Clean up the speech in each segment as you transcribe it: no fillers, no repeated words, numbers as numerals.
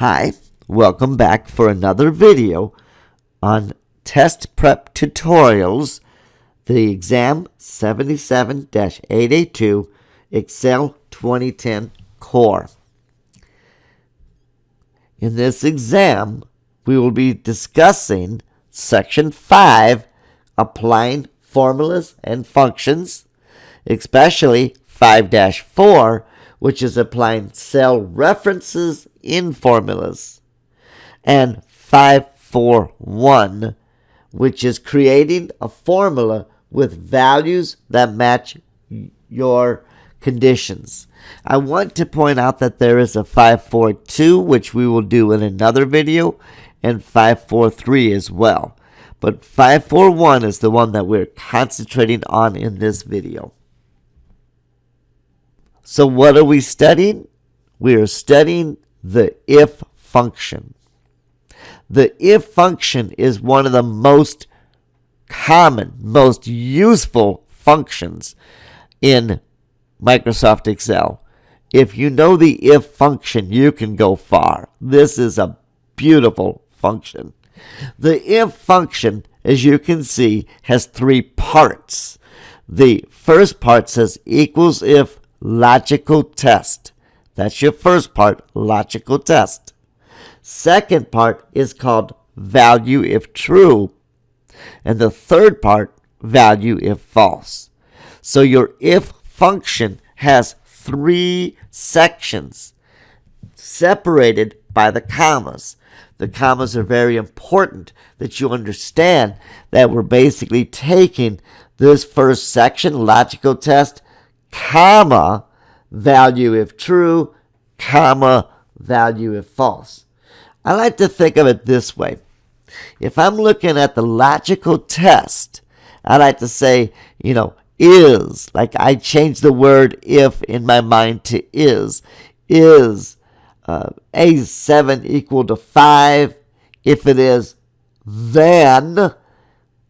Hi, welcome back for another video on Test Prep Tutorials, the exam 77-882 Excel 2010 Core. In this exam, we will be discussing Section 5, Applying Formulas and Functions, especially 5-4, which is applying cell references in formulas, and 541, which is creating a formula with values that match your conditions. I want to point out that there is a 542, which we will do in another video, and 543 as well. But 541 is the one that we're concentrating on in this video. So what are we studying? We are studying the if function. The if function is one of the most common, most useful functions in Microsoft Excel. If you know the if function, you can go far. This is a beautiful function. The if function, as you can see, has three parts. The first part says equals if logical test. That's your first part, logical test. Second part is called value if true. And the third part, value if false. So your if function has three sections separated by the commas. The commas are very important that you understand that we're basically taking this first section, logical test, comma, value if true, comma, value if false. I like to think of it this way. If I'm looking at the logical test, I like to say, is, like I change the word if in my mind to is A7 equal to 5? If it is, then,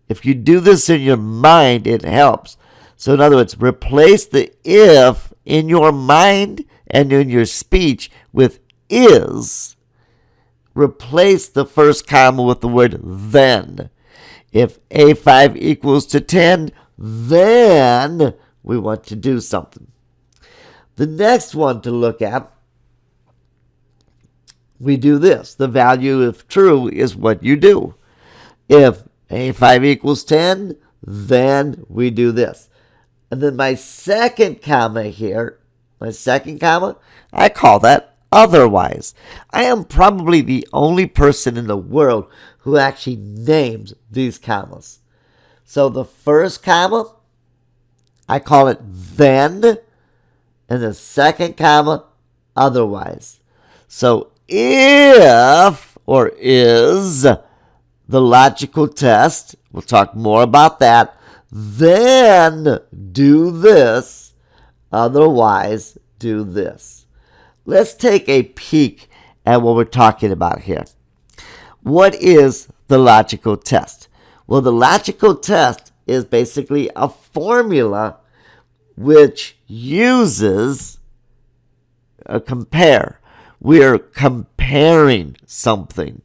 if you do this in your mind, it helps. So in other words, replace the if in your mind and in your speech with is. Replace the first comma with the word then. If A5 equals to 10, then we want to do something. The next one to look at, we do this. The value if true is what you do. If A5 equals 10, then we do this. And then my second comma here, I call that otherwise. I am probably the only person in the world who actually names these commas. So the first comma, I call it then, and the second comma, otherwise. So if, or is, the logical test, we'll talk more about that, then do this, otherwise do this. Let's take a peek at what we're talking about here. What is the logical test? Well, the logical test is basically a formula which uses a compare. We're comparing something.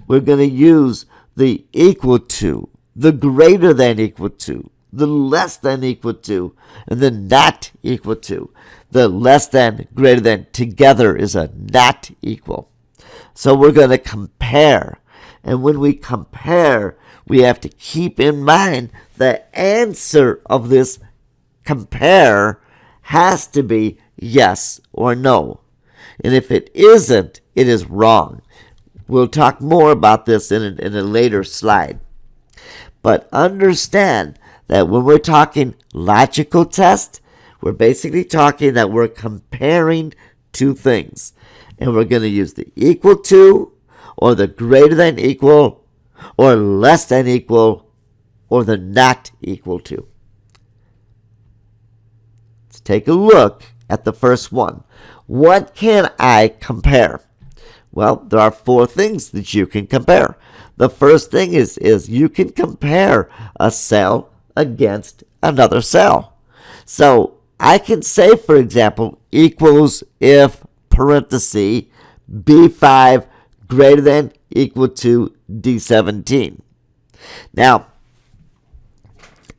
We're going to use the equal to, the greater than equal to, the less than equal to, and the not equal to. The less than, greater than, together is a not equal. So we're going to compare. And when we compare, we have to keep in mind the answer of this compare has to be yes or no. And if it isn't, it is wrong. We'll talk more about this in a later slide. But understand that when we're talking logical test, we're basically talking that we're comparing two things. And we're going to use the equal to, or the greater than equal, or less than equal, or the not equal to. Let's take a look at the first one. What can I compare? Well, there are four things that you can compare. The first thing is you can compare a cell against another cell. So I can say, for example, equals if parenthesis B5 greater than, equal to D17. Now,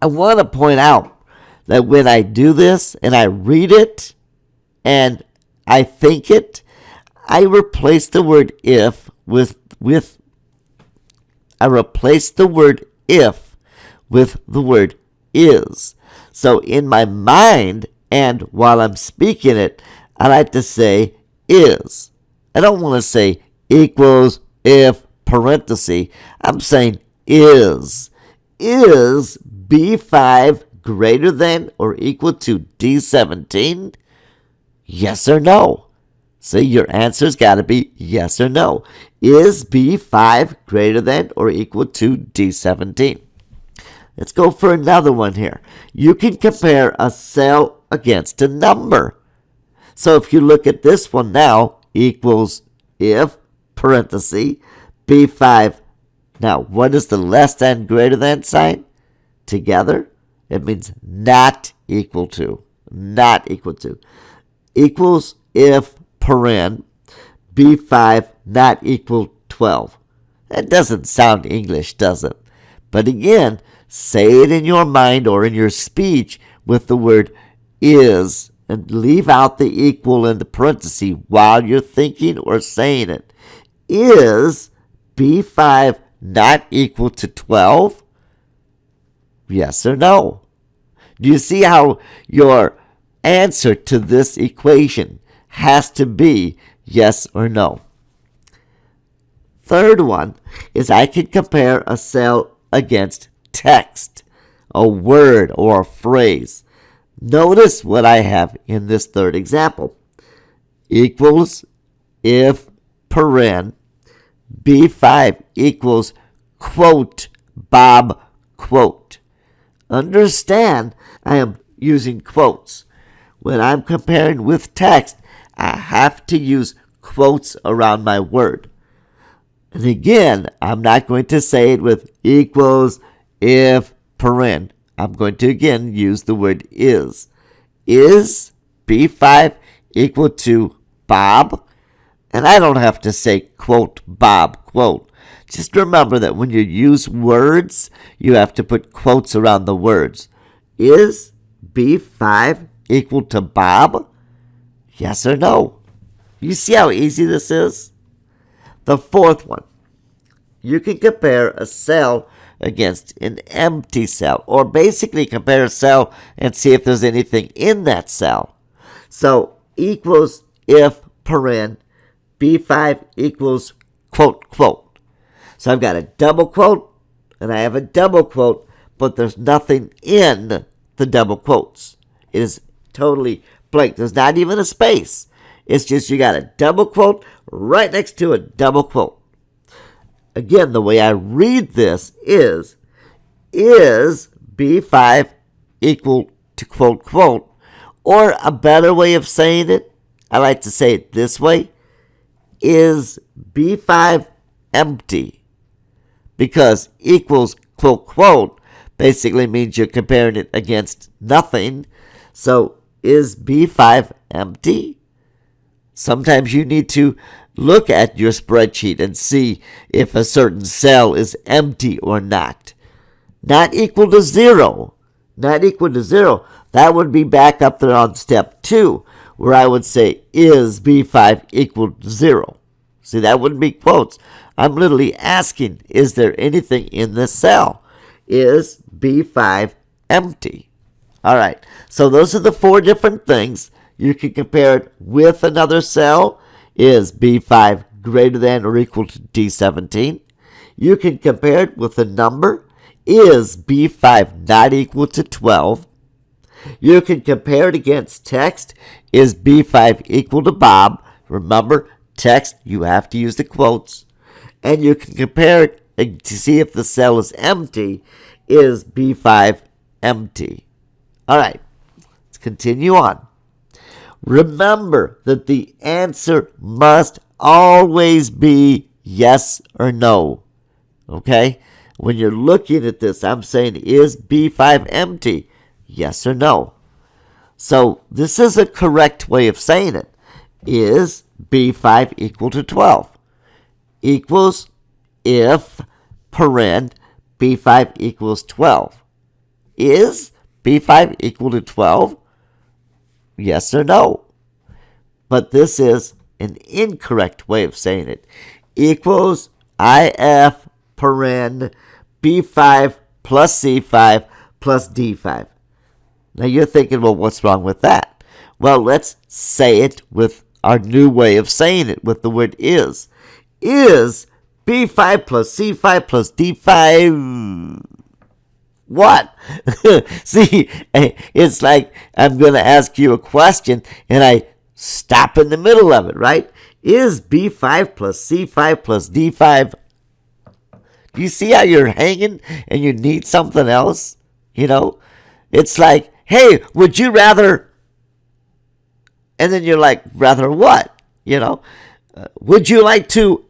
I want to point out that when I do this and I read it and I think it, I replace the word if with the word is. So in my mind and while I'm speaking it, I like to say is. I don't want to say equals, if, parenthesis. I'm saying is. Is B5 greater than or equal to D17? Yes or no? See, your answer's got to be yes or no. Is B5 greater than or equal to D17? Let's go for another one here. You can compare a cell against a number. So if you look at this one now, equals if, parenthesis, B5. Now, what is the less than greater than sign? Together, it means not equal to. Not equal to. Equals if, paren, B5 not equal 12. That doesn't sound English, does it? But again, say it in your mind or in your speech with the word is, and leave out the equal in the parenthesis while you're thinking or saying it. Is B5 not equal to 12? Yes or no? Do you see how your answer to this equation has to be yes or no? Third one is I can compare a cell against text, a word or a phrase. Notice what I have in this third example. Equals if, paren, B5 equals quote, Bob, quote. Understand, I am using quotes. When I'm comparing with text, I have to use quotes around my word. And again, I'm not going to say it with equals, if, paren. I'm going to again use the word is. Is B5 equal to Bob? And I don't have to say quote, Bob, quote. Just remember that when you use words, you have to put quotes around the words. Is B5 equal to Bob? Yes or no? You see how easy this is? The fourth one. You can compare a cell against an empty cell, or basically compare a cell and see if there's anything in that cell. So equals if, paren, B5 equals quote, quote. So I've got a double quote and I have a double quote, but there's nothing in the double quotes. It is totally blank. There's not even a space. It's just you got a double quote right next to a double quote. Again, the way I read this is B5 equal to quote, quote, or a better way of saying it, I like to say it this way, is B5 empty? Because equals quote, quote basically means you're comparing it against nothing. So is B5 empty? Sometimes you need to look at your spreadsheet and see if a certain cell is empty or not. Not equal to 0. Not equal to 0. That would be back up there on step 2, where I would say, is B5 equal to 0? See, that wouldn't be quotes. I'm literally asking, is there anything in this cell? Is B5 empty? All right, so those are the 4 different things. You can compare it with another cell. Is B5 greater than or equal to D17? You can compare it with a number. Is B5 not equal to 12? You can compare it against text. Is B5 equal to Bob? Remember, text, you have to use the quotes. And you can compare it to see if the cell is empty. Is B5 empty? All right, let's continue on. Remember that the answer must always be yes or no. Okay? When you're looking at this, I'm saying, is B5 empty? Yes or no? So this is a correct way of saying it. Is B5 equal to 12? equals if paren B5 equals 12. Is B5 equal to 12? Yes or no? But this is an incorrect way of saying it. Equals if paren B5 plus C5 plus D5. Now you're thinking, well, what's wrong with that? Well, let's say it with our new way of saying it, with the word is. Is B5 plus C5 plus D5 what? See, it's like I'm going to ask you a question and I stop in the middle of it, right? Is B5 plus C5 plus D5? Do you see how you're hanging and you need something else? You know, it's like, hey, would you rather? And then you're like, rather what? You know, would you like to?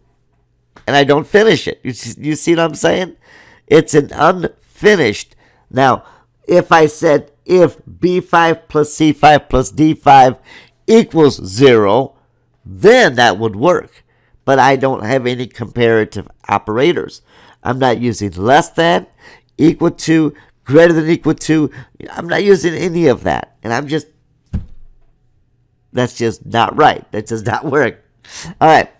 And I don't finish it. You see what I'm saying? It's an unfinished. Now, if I said if B5 plus C5 plus D5 equals 0, then that would work. But I don't have any comparative operators. I'm not using less than, equal to, greater than equal to. I'm not using any of that. And that's just not right. That does not work. All right.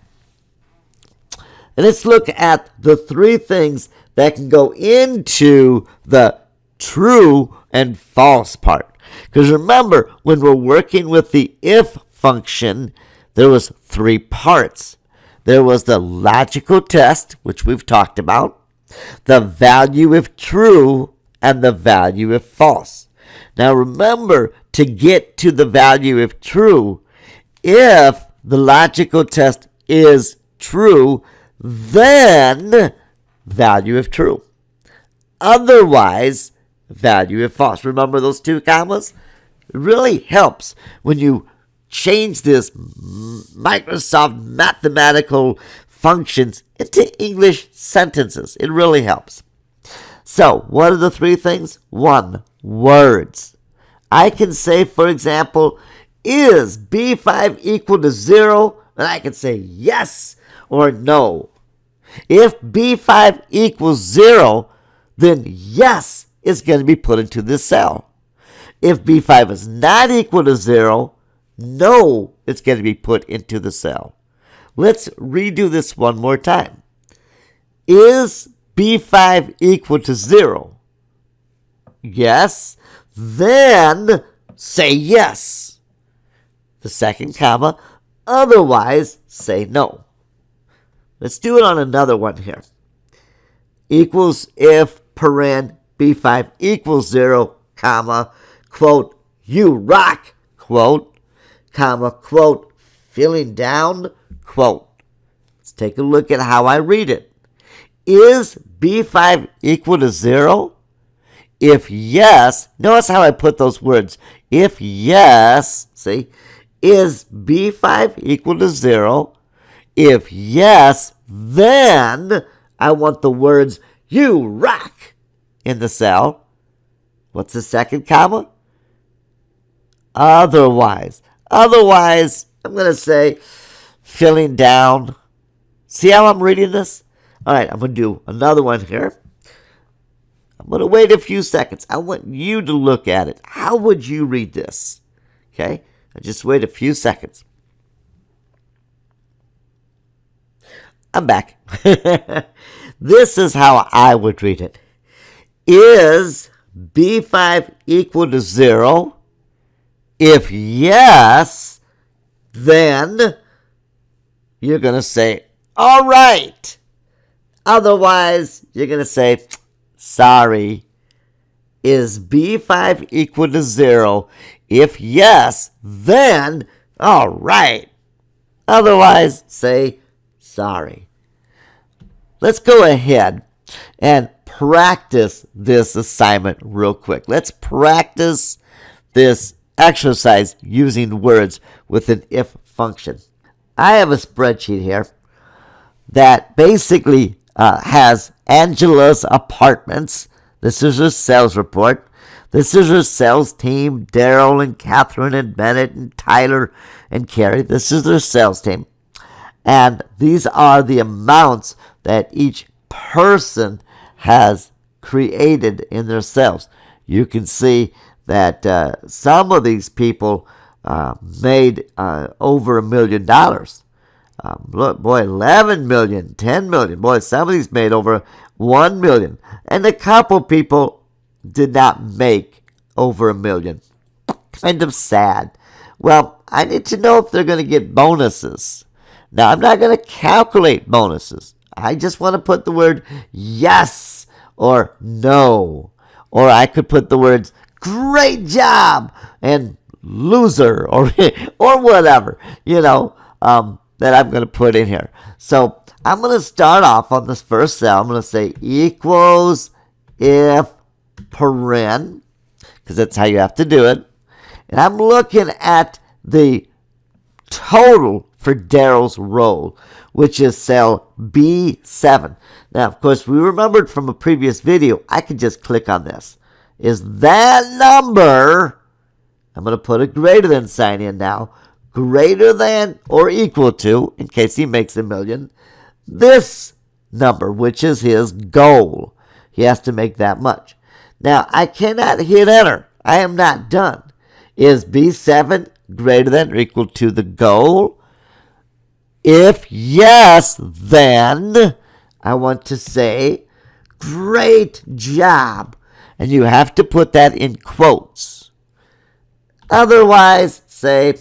And let's look at the three things that can go into the true and false part. Because remember, when we're working with the if function, there was three parts. There was the logical test, which we've talked about, the value if true, and the value if false. Now remember, to get to the value if true, if the logical test is true, then value if true. Otherwise, value if false. Remember those two commas? It really helps when you change this Microsoft mathematical functions into English sentences. It really helps. So, what are the three things? 1, words. I can say, for example, is B5 equal to 0? And I can say yes or no. If B5 equals 0, then yes is going to be put into this cell. If B5 is not equal to 0, no is going to be put into the cell. Let's redo this one more time. Is B5 equal to 0? Yes. Then say yes. The second comma. Otherwise, say no. Let's do it on another one here. Equals if paren B5 equals 0, comma, quote, you rock, quote, comma, quote, feeling down, quote. Let's take a look at how I read it. Is B5 equal to 0? If yes, notice how I put those words. If yes, see, is B5 equal to 0? If yes, then I want the words you rock in the cell. What's the second comma? Otherwise. Otherwise, I'm going to say feeling down. See how I'm reading this? All right, I'm going to do another one here. I'm going to wait a few seconds. I want you to look at it. How would you read this? Okay, I just wait a few seconds. I'm back. This is how I would read it. Is B5 equal to 0? If yes, then you're going to say, all right. Otherwise, you're going to say, sorry. Is B5 equal to 0? If yes, then all right. Otherwise, say sorry. Let's go ahead and practice this assignment real quick. Let's practice this exercise using words with an if function. I have a spreadsheet here that basically has Angela's apartments. This is her sales report. This is her sales team, Daryl and Catherine and Bennett and Tyler and Carrie. This is their sales team. And these are the amounts that each person has created in themselves. You can see that some of these people made over $1 million. Look, boy, 11 million, 10 million. Boy, some of these made over 1 million. And a couple people did not make over 1 million. Kind of sad. Well, I need to know if they're going to get bonuses. Now, I'm not going to calculate bonuses. I just want to put the word yes or no. Or I could put the words great job and loser or whatever, that I'm going to put in here. So I'm going to start off on this first cell. I'm going to say equals if paren, because that's how you have to do it. And I'm looking at the total for Daryl's role, which is cell B7. Now, of course, we remembered from a previous video, I could just click on this. Is that number, I'm going to put a greater than sign in now, greater than or equal to, in case he makes $1 million, this number, which is his goal. He has to make that much. Now, I cannot hit enter. I am not done. Is B7 greater than or equal to the goal? If yes, then I want to say, great job. And you have to put that in quotes. Otherwise, say,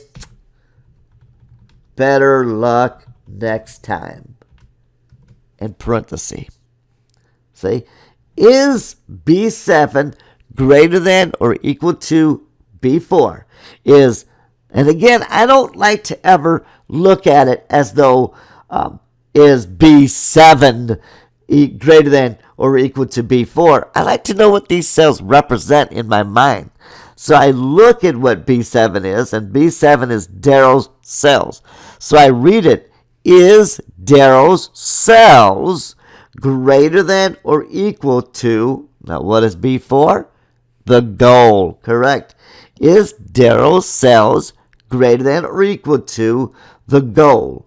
better luck next time. In parentheses. See, is B7 greater than or equal to B4? And again, I don't like to ever look at it as though is B7 greater than or equal to B4. I like to know what these cells represent in my mind. So I look at what B7 is, and B7 is Daryl's cells. So I read it. Is Daryl's cells greater than or equal to, now what is B4? The goal, correct. Is Daryl's cells greater than or equal to the goal?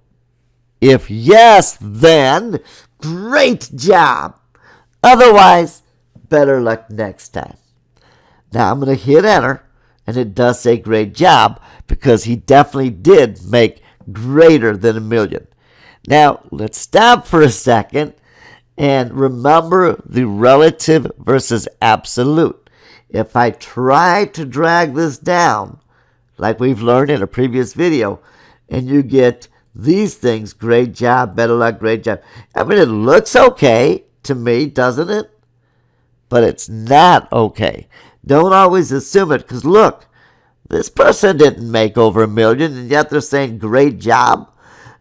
If yes, then great job. Otherwise, better luck next time. Now I'm going to hit enter, and it does say great job because he definitely did make greater than $1 million. Now let's stop for a second and remember the relative versus absolute. If I try to drag this down, like we've learned in a previous video, and you get these things, great job, better luck, great job. I mean, it looks okay to me, doesn't it? But it's not okay. Don't always assume it, because look, this person didn't make over $1 million, and yet they're saying great job.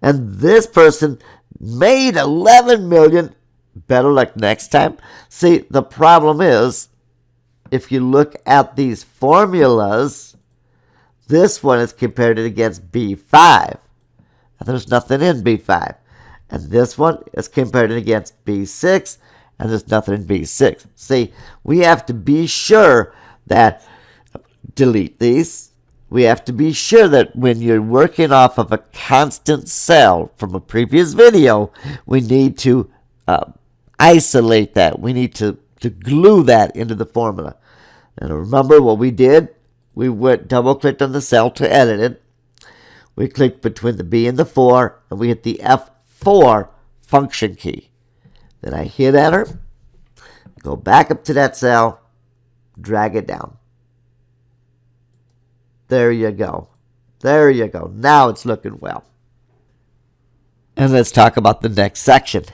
And this person made 11 million. Better luck next time. See, the problem is, if you look at these formulas, this one is compared against B5. And there's nothing in B5. And this one is compared against B6, and there's nothing in B6. See, we have to be sure that, delete these, we have to be sure that when you're working off of a constant cell from a previous video, we need to isolate that. We need to glue that into the formula. And remember what we did? We went double-clicked on the cell to edit it. We clicked between the B and the 4, and we hit the F4 function key. Then I hit enter, go back up to that cell, drag it down. There you go. There you go. Now it's looking well. And let's talk about the next section.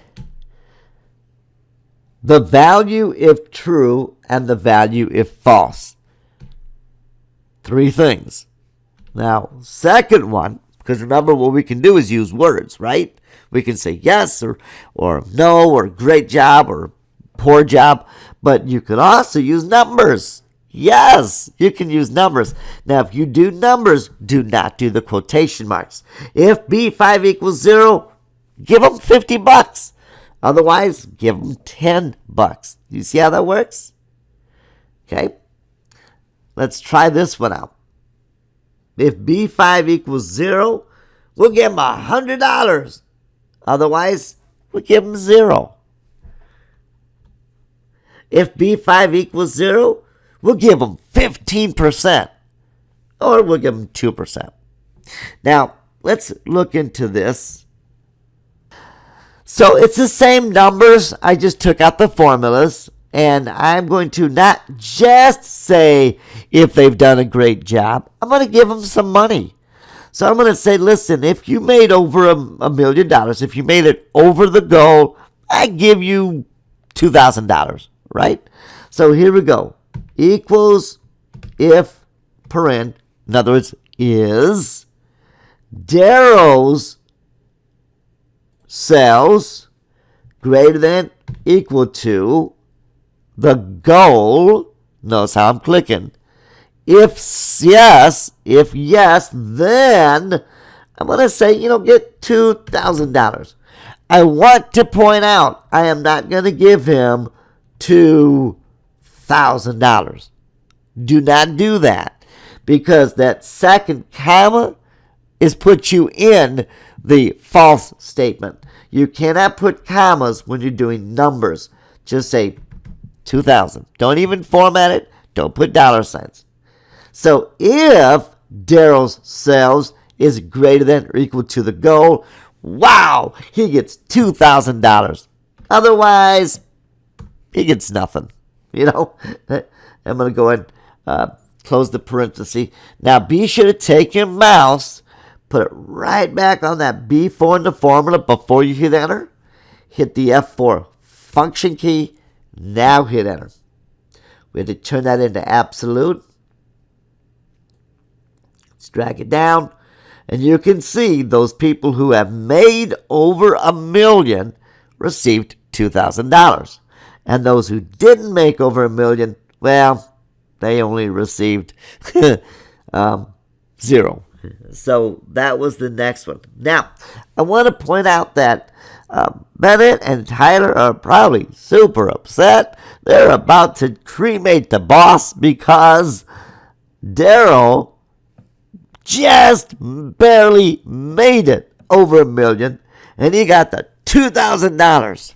The value if true and the value if false. 3 things. Now, second one, because remember what we can do is use words, right? We can say yes or no or great job or poor job, but you could also use numbers. Yes, you can use numbers. Now, if you do numbers, do not do the quotation marks. If B5 equals 0, give them $50. Otherwise, give them $10. You see how that works? Okay. Let's try this one out. If B5 equals 0, we'll give them $100. Otherwise, we'll give them 0. If B5 equals 0, we'll give them 15%. Or we'll give them 2%. Now, let's look into this. So it's the same numbers. I just took out the formulas. And I'm going to not just say if they've done a great job. I'm going to give them some money. So I'm going to say, listen, if you made over $1 million, if you made it over the goal, I give you $2,000, right? So here we go. Equals if, paren, in other words, is Daryl's sales greater than equal to the goal. Notice how I'm clicking. If yes, then I'm going to say, get $2,000. I want to point out, I am not going to give him $2,000. Do not do that, because that second comma is put you in the false statement. You cannot put commas when you're doing numbers. Just say 2,000. Don't even format it. Don't put dollar signs. So if Daryl's sales is greater than or equal to the goal, wow, he gets $2,000. Otherwise, he gets nothing. I'm going to go ahead and close the parenthesis. Now, be sure to take your mouse, put it right back on that B4 in the formula before you hit enter. Hit the F4 function key. Now hit enter. We have to turn that into absolute. Let's drag it down. And you can see those people who have made over $1 million received $2,000. And those who didn't make over $1 million, well, they only received 0. So that was the next one. Now, I want to point out that Bennett and Tyler are probably super upset. They're about to cremate the boss because Daryl just barely made it over $1 million, and he got the $2,000.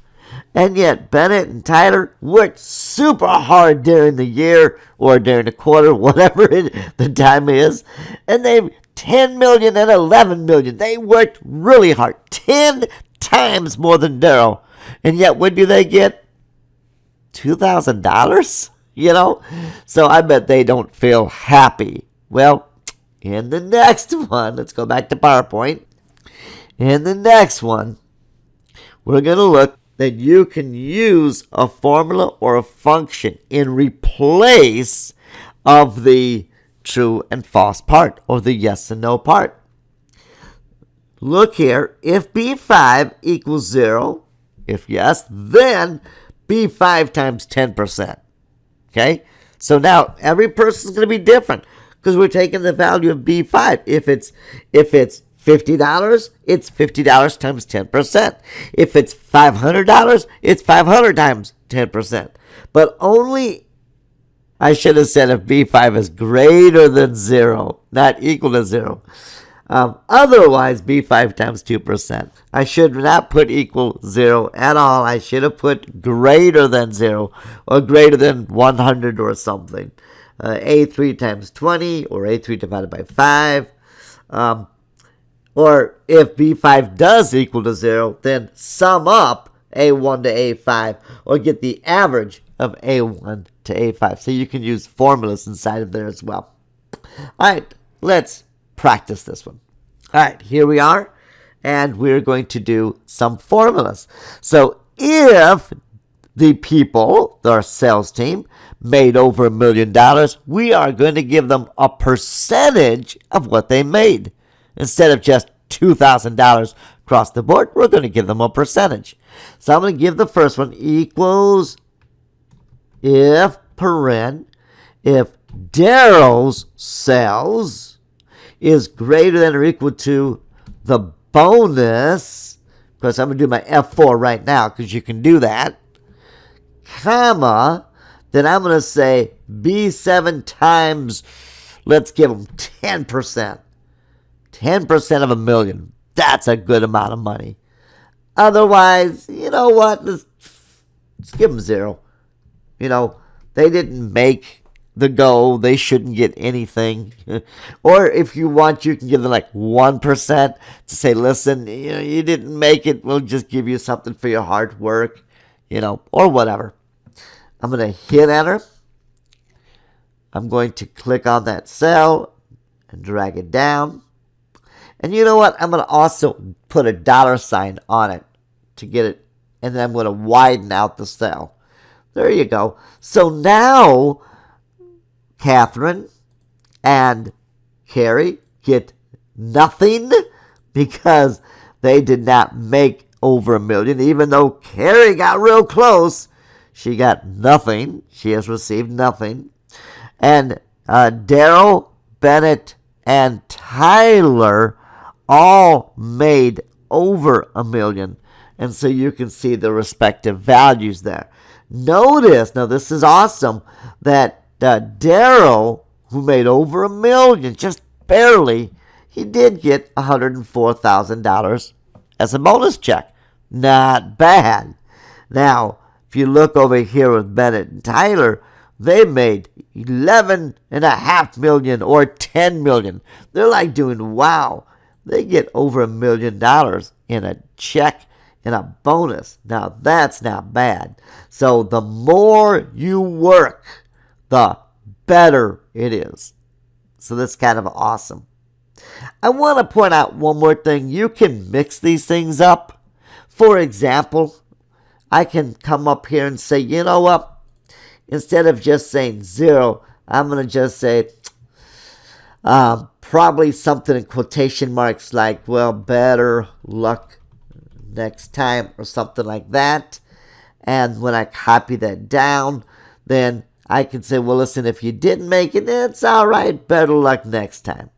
And yet Bennett and Tyler worked super hard during the year or during the quarter, whatever the time is, and they've $10 million and $11 million. They worked really hard, 10 times more than Daryl, and yet what do they get? $2,000. So I bet they don't feel happy. Well, in the next one, let's go back to PowerPoint. In the next one, we're going to look that you can use a formula or a function in replace of the true and false part, or the yes and no part. Look here. If B5 equals 0, if yes, then B5 times 10%. Okay? So now every person is going to be different because we're taking the value of B5. If it's $50, it's $50 times 10%. If it's $500, it's $500 times 10%. But only, I should have said if B5 is greater than 0, not equal to 0. Otherwise, B5 times 2%. I should not put equal 0 at all. I should have put greater than 0 or greater than 100 or something. A3 times 20 or A3 divided by 5. Or if B5 does equal to 0, then sum up A1 to A5 or get the average of A1 to A5. So you can use formulas inside of there as well. All right, let's practice this one. All right, here we are, and we're going to do some formulas. So if the people, our sales team, made over $1 million, we are going to give them a percentage of what they made. Instead of just $2,000 across the board, we're going to give them a percentage. So I'm going to give the first one equals if Daryl's sales is greater than or equal to the bonus, because I'm going to do my F4 right now because you can do that, comma, then I'm going to say B7 times, let's give them 10%. 10% of $1 million. That's a good amount of money. Otherwise, you know what? Let's give them 0. They didn't make the goal. They shouldn't get anything. Or if you want, you can give them like 1% to say, listen, you didn't make it. We'll just give you something for your hard work, or whatever. I'm going to hit enter. I'm going to click on that cell and drag it down. And you know what? I'm going to also put a $sign on it to get it. And then I'm going to widen out the cell. There you go. So now Catherine and Carrie get nothing because they did not make over $1 million. Even though Carrie got real close, she got nothing. She has received nothing. And Daryl, Bennett, and Tyler all made over $1 million. And so you can see the respective values there. Notice, now this is awesome, that Daryl, who made over $1 million, just barely, he did get $104,000 as a bonus check. Not bad. Now, if you look over here with Bennett and Tyler, they made $11.5 million or $10 million. They're like doing wow. They get over $1 million in a check, in a bonus. Now that's not bad. So the more you work, the better it is. So that's kind of awesome. I want to point out one more thing. You can mix these things up. For example, I can come up here and say, you know what? Instead of just saying 0, I'm going to just say probably something in quotation marks like, well, better luck next time or something like that. And when I copy that down, then I can say, well, listen, if you didn't make it, it's all right. Better luck next time.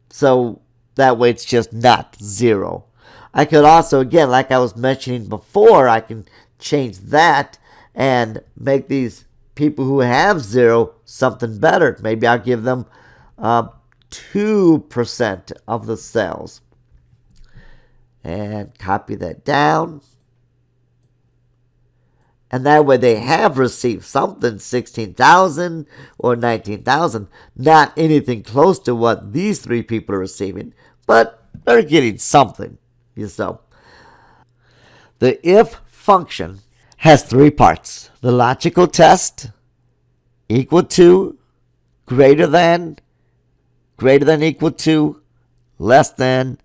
So that way it's just not 0. I could also, again, like I was mentioning before, I can change that and make these people who have 0 something better. Maybe I'll give them 2% of the sales. And copy that down. And that way they have received something, 16,000 or 19,000. Not anything close to what these 3 people are receiving, but they're getting something. So the if function has 3 parts. The logical test, equal to, greater than equal to, less than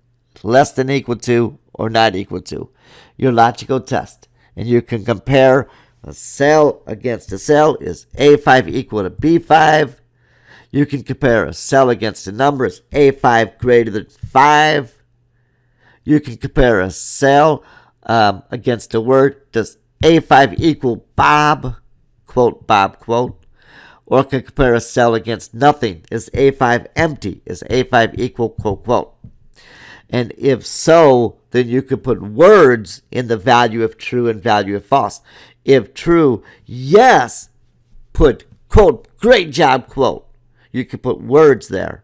equal to, or not equal to. Your logical test. And you can compare a cell against a cell. Is A5 equal to B5? You can compare a cell against a number. Is A5 greater than 5? You can compare a cell against a word. Does A5 equal Bob? Quote, Bob, quote. Or can compare a cell against nothing. Is A5 empty? Is A5 equal, quote, quote. And if so, then you could put words in the value of true and value of false. If true, yes, put, quote, great job, quote. You could put words there.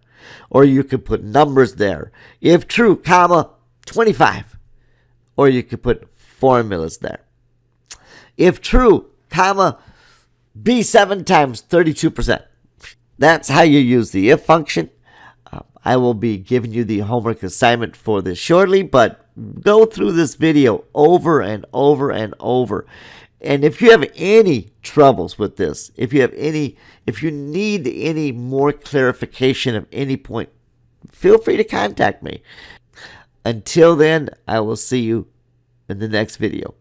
Or you could put numbers there. If true, comma, 25. Or you could put formulas there. If true, comma, B7 times 32%. That's how you use the if function. I will be giving you the homework assignment for this shortly, but go through this video over and over and over. And if you have any troubles with this, if you need any more clarification of any point, feel free to contact me. Until then, I will see you in the next video.